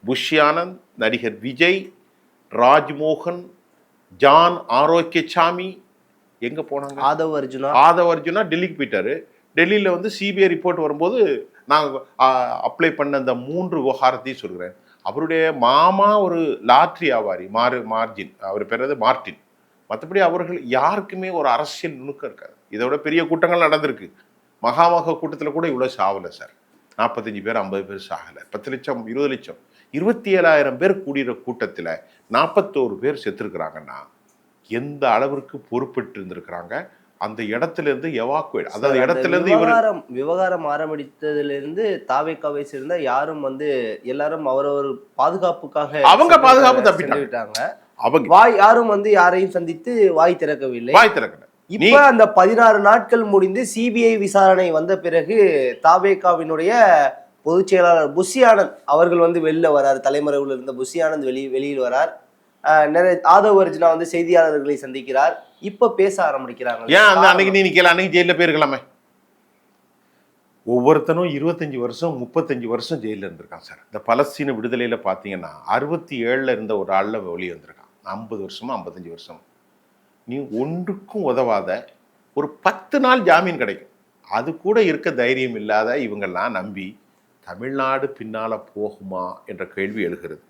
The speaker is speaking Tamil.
புஷ் ஆனந்த், நடிகர் விஜய், ராஜ்மோகன், ஜான் ஆரோக்கியசாமி எங்க போனாங்க? ஆதவ் அர்ஜுனா டெல்லிக்கு போயிட்டாரு. டெல்லியில் வந்து சிபிஐ ரிப்போர்ட் வரும்போது நான் அப்ளை பண்ண அந்த 3 விவகாரத்தையும் சொல்கிறேன். அவருடைய மாமா ஒரு லாட்ரி வியாபாரி, மார்ஜின், அவர் பேர் மார்டின். மற்றபடி அவர்கள் யாருக்குமே ஒரு அரசியல் நுணுக்கம் இருக்காது. இதோட பெரிய கூட்டங்கள் நடந்திருக்கு. மகாமக கூட்டத்தில் கூட இவ்வளோ சாவலை சார். 45 பேர் 50 பேர் சாகலை. 10 லட்சம் 20 லட்சம் 27,000 பேர் கூடிய கூட்டத்தில் 41 பேர் செத்துருக்குறாங்கன்னா எந்த அளவிற்கு பொறுப்பேற்று இருந்திருக்கிறாங்க. அந்த இடத்துல இருந்து எவாக்குவேட், அதாவது இடத்துல இருந்து விவகாரம் ஆரம்பித்ததிலிருந்து தாவேக்காவை சேர்ந்த யாரும் வந்து எல்லாரும் அவரவர் பாதுகாப்புக்காக அவங்க பாதுகாப்பு தப்பிட்டாங்க. அவங்க யாரும் வந்து யாரையும் சந்தித்து வாய் திறக்கவில்லை. இப்ப அந்த 16 நாட்கள் முடிந்து சிபிஐ விசாரணை வந்த பிறகு தாவேக்காவினுடைய பொதுச் செயலாளர் புஷ் ஆனந்த் அவர்கள் வந்து வெளில வரார். தலைமறைவில் இருந்த புஷ் ஆனந்த் வெளியில் வரார். ஆதவ் அர்ஜுனா வந்து செய்தியாளர்களை சந்திக்கிறார். இப்ப பேச ஆரம்பிக்கிறாங்க. ஏன் அந்த அன்னைக்கு நீ நிக்கல? அன்னைக்கு ஜெயில போயிருக்கலாமே. ஒவ்வொருத்தனும் 25 வருஷம் 35 வருஷம் ஜெயிலில் இருந்திருக்கான் சார். இந்த பலஸ்தீன விடுதலையில் பார்த்தீங்கன்னா 67 இருந்த ஒரு ஆளில் வெளியே வந்திருக்கான். 50 வருஷமா 55 வருஷம். நீ ஒன்றுக்கும் உதவாத ஒரு 10 நாள் ஜாமீன் கிடைக்கும். அது கூட இருக்க தைரியம் இல்லாத இவங்கெல்லாம் நம்பி தமிழ்நாடு பின்னால போகுமா என்ற கேள்வி எழுகிறது.